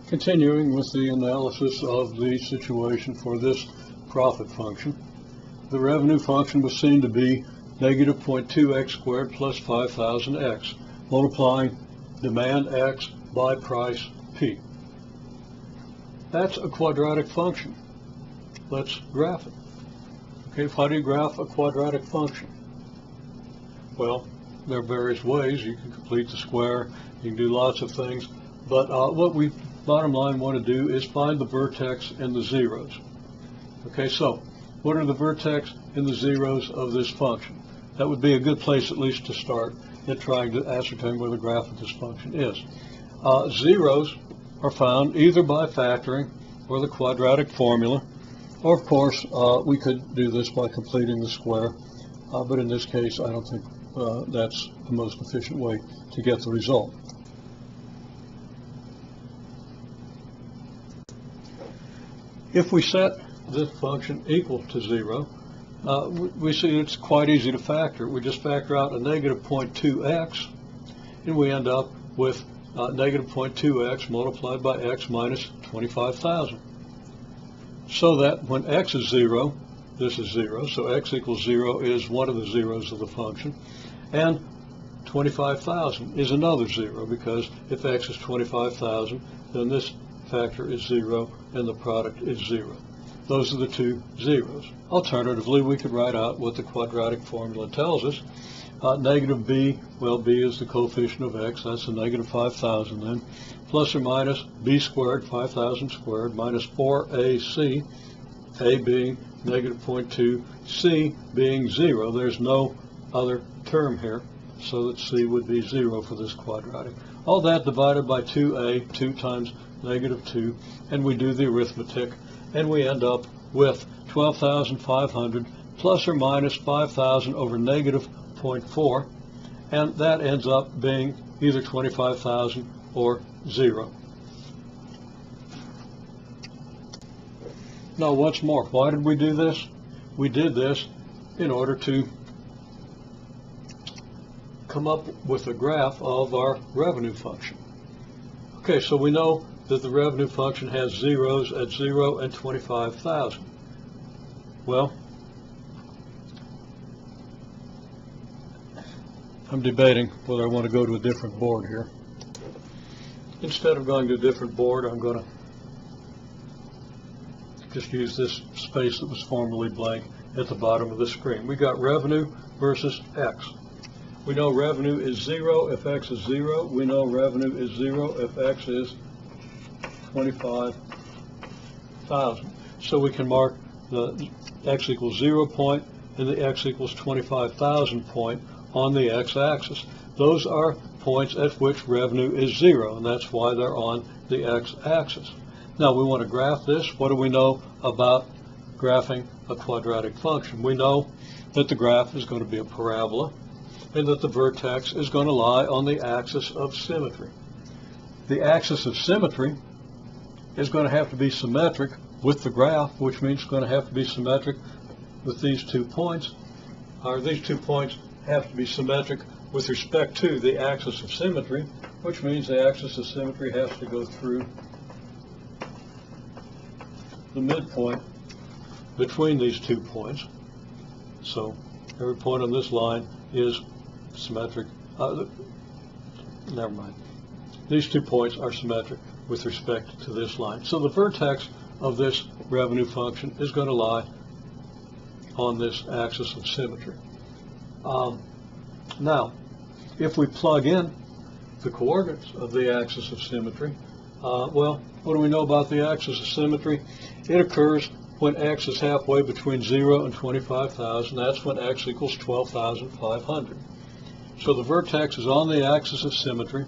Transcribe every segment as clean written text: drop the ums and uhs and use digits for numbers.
Continuing with the analysis of the situation for this profit function, the revenue function was seen to be negative 0.2x squared plus 5,000x, multiplying demand x by price p. That's a quadratic function. Let's graph it. Okay, how do you graph a quadratic function? Well, there are various ways. You can complete the square, you can do lots of things, but what we bottom line want to do is find the vertex and the zeros. Okay, so what are the vertex and the zeros of this function? That would be a good place at least to start in trying to ascertain where the graph of this function is. Zeros are found either by factoring or the quadratic formula, or of course we could do this by completing the square, but in this case I don't think that's the most efficient way to get the result. If we set this function equal to 0, we see it's quite easy to factor. We just factor out a negative 0.2x, and we end up with negative 0.2x multiplied by x minus 25,000. So that when x is 0, this is 0, so x equals 0 is one of the zeros of the function, and 25,000 is another 0, because if x is 25,000, then this factor is 0 and the product is 0. Those are the two zeros. Alternatively, we could write out what the quadratic formula tells us. Negative b, well, b is the coefficient of x, that's a negative 5,000 then, plus or minus b squared, 5,000 squared, minus 4ac, a being negative 0.2, c being 0. There's no other term here, so that c would be 0 for this quadratic. All that divided by 2a, 2 times negative 2, and we do the arithmetic, and we end up with 12,500 plus or minus 5,000 over negative 0.4, and that ends up being either 25,000 or 0. Now once more, why did we do this? We did this in order to come up with a graph of our revenue function. Okay, so we know that the revenue function has zeros at 0 and 25,000. Well, I'm debating whether I want to go to a different board here. Instead of going to a different board, I'm going to just use this space that was formerly blank at the bottom of the screen. We got revenue versus x. We know revenue is 0 if x is 0. We know revenue is 0 if x is 25,000. So we can mark the x equals 0 point and the x equals 25,000 point on the x-axis. Those are points at which revenue is 0, and that's why they're on the x-axis. Now we want to graph this. What do we know about graphing a quadratic function? We know that the graph is going to be a parabola and that the vertex is going to lie on the axis of symmetry. The axis of symmetry is going to have to be symmetric with the graph, which means it's going to have to be symmetric with these 2 points, or these 2 points have to be symmetric with respect to the axis of symmetry, which means the axis of symmetry has to go through the midpoint between these 2 points. So every point on this line is symmetric. Never mind. These 2 points are symmetric with respect to this line. So the vertex of this revenue function is going to lie on this axis of symmetry. Now, if we plug in the coordinates of the axis of symmetry, well, what do we know about the axis of symmetry? It occurs when x is halfway between 0 and 25,000. That's when x equals 12,500. So the vertex is on the axis of symmetry.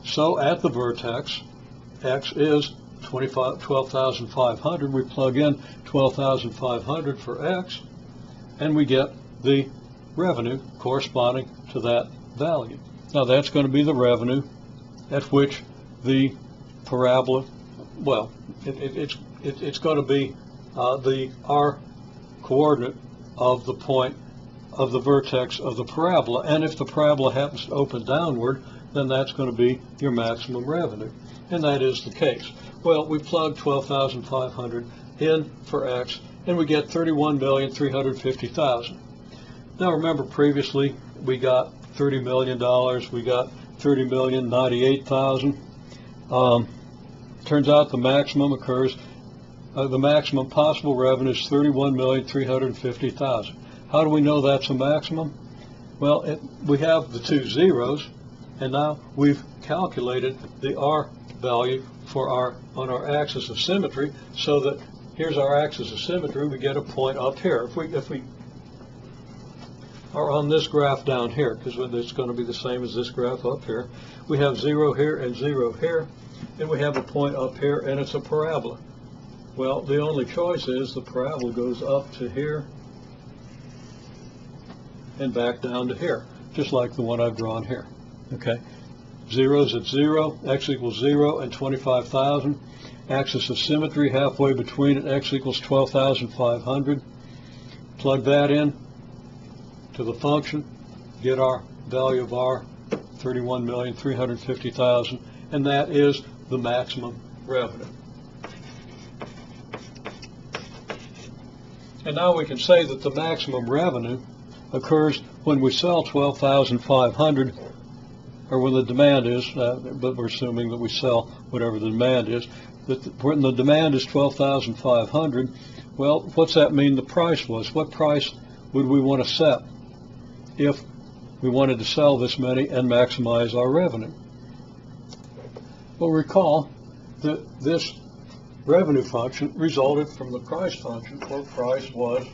So at the vertex, x is 12,500. We plug in 12,500 for x, and we get the revenue corresponding to that value. Now that's going to be the revenue at which the parabola, well, it's going to be the r coordinate of the point of the vertex of the parabola, and if the parabola happens to open downward, then that's going to be your maximum revenue. and that is the case. Well, we plug 12,500 in for X, and we get 31,350,000. Now remember, previously we got $30 million, we got 30,098,000. Turns out the maximum occurs, the maximum possible revenue is 31,350,000. How do we know that's a maximum? Well, we have the two zeros, and now we've calculated the R value for on our axis of symmetry, so that here's our axis of symmetry. We get a point up here. If we are on this graph down here, because it's going to be the same as this graph up here, we have 0 here and 0 here, and we have a point up here, and it's a parabola. Well, the only choice is the parabola goes up to here and back down to here, just like the one I've drawn here. Okay, zeros at 0, X equals 0 and 25,000. Axis of symmetry halfway between it, X equals 12,500. Plug that in to the function, get our value of R, 31,350,000, and that is the maximum revenue. And now we can say that the maximum revenue occurs when we sell 12,500, or when the demand is, but we're assuming that we sell whatever the demand is, when the demand is 12,500, well, what's that mean the price was? What price would we want to set if we wanted to sell this many and maximize our revenue? Well, recall that this revenue function resulted from the price function, where price was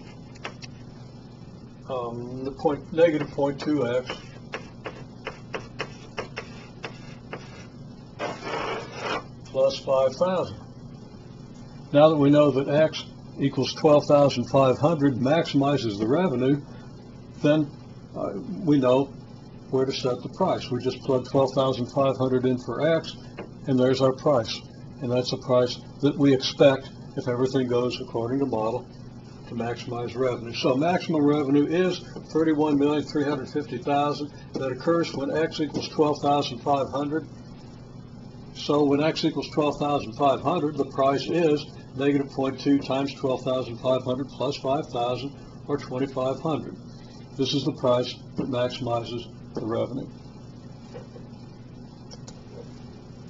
negative 0.2x plus 5,000. Now that we know that X equals 12,500 maximizes the revenue, then we know where to set the price. We just plug 12,500 in for X, and there's our price. And that's the price that we expect, if everything goes according to model, to maximize revenue. So maximum revenue is 31,350,000. That occurs when X equals 12,500. So when X equals 12,500, the price is negative 0.2 times 12,500 plus 5,000, or 2,500. This is the price that maximizes the revenue.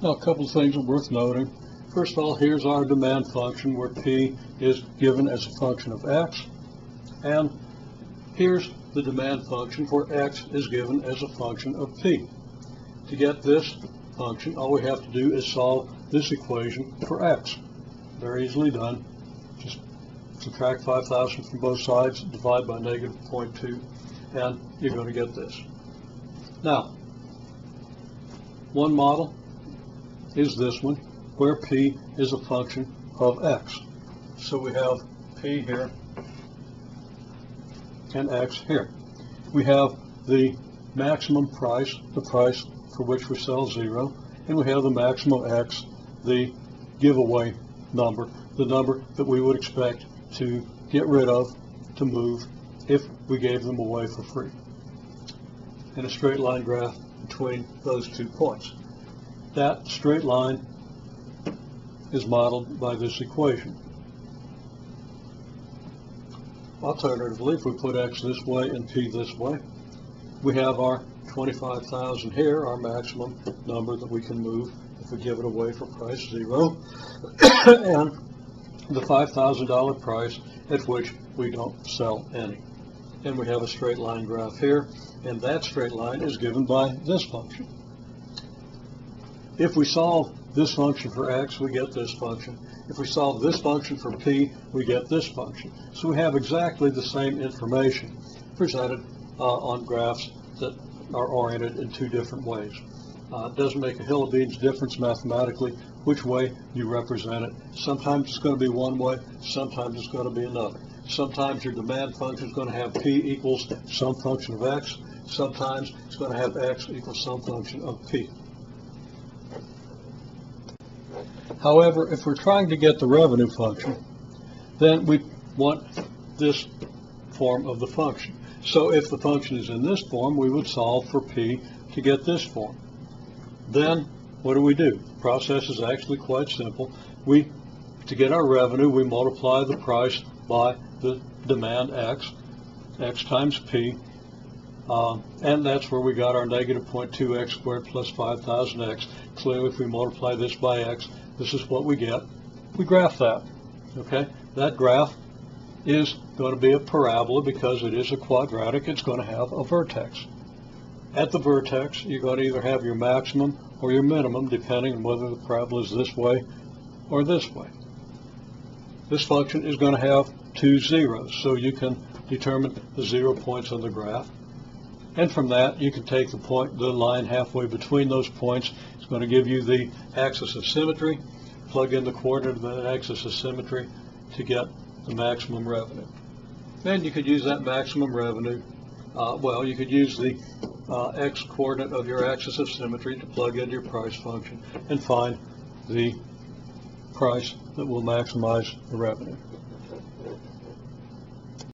Now, a couple of things are worth noting. First of all, here's our demand function, where P is given as a function of X. And here's the demand function where X is given as a function of P. To get this function, all we have to do is solve this equation for X. Very easily done. Just subtract 5,000 from both sides, divide by negative 0.2, and you're going to get this. Now, one model is this one, where P is a function of X. So we have P here and X here. We have the maximum price, the price for which we sell 0, and we have the maximum X, the giveaway number, the number that we would expect to get rid of, to move, if we gave them away for free. And a straight line graph between those 2 points. That straight line is modeled by this equation. Alternatively, if we put X this way and P this way, we have our 25,000 here, our maximum number that we can move if we give it away for price 0, and the $5,000 price at which we don't sell any. And we have a straight line graph here, and that straight line is given by this function. If we solve this function for X, we get this function. If we solve this function for P, we get this function. So we have exactly the same information presented on graphs that are oriented in 2 different ways. It doesn't make a hill of beans difference mathematically which way you represent it. Sometimes it's going to be one way, sometimes it's going to be another. Sometimes your demand function is going to have P equals some function of X. Sometimes it's going to have X equals some function of P. However, if we're trying to get the revenue function, then we want this form of the function. So if the function is in this form, we would solve for P to get this form. Then what do? The process is actually quite simple. To get our revenue, we multiply the price by the demand X, X times P, and that's where we got our negative 0.2x squared plus 5,000x. Clearly, if we multiply this by x, this is what we get. We graph that. Okay, that graph is going to be a parabola because it is a quadratic. It's going to have a vertex. At the vertex, you're going to either have your maximum or your minimum, depending on whether the parabola is this way or this way. This function is going to have two zeros, so you can determine the 0 points on the graph. And from that, you can take the line halfway between those points. It's going to give you the axis of symmetry. Plug in the coordinate of that axis of symmetry to get the maximum revenue. Then you could use that maximum revenue. You could use the x coordinate of your axis of symmetry to plug into your price function and find the price that will maximize the revenue.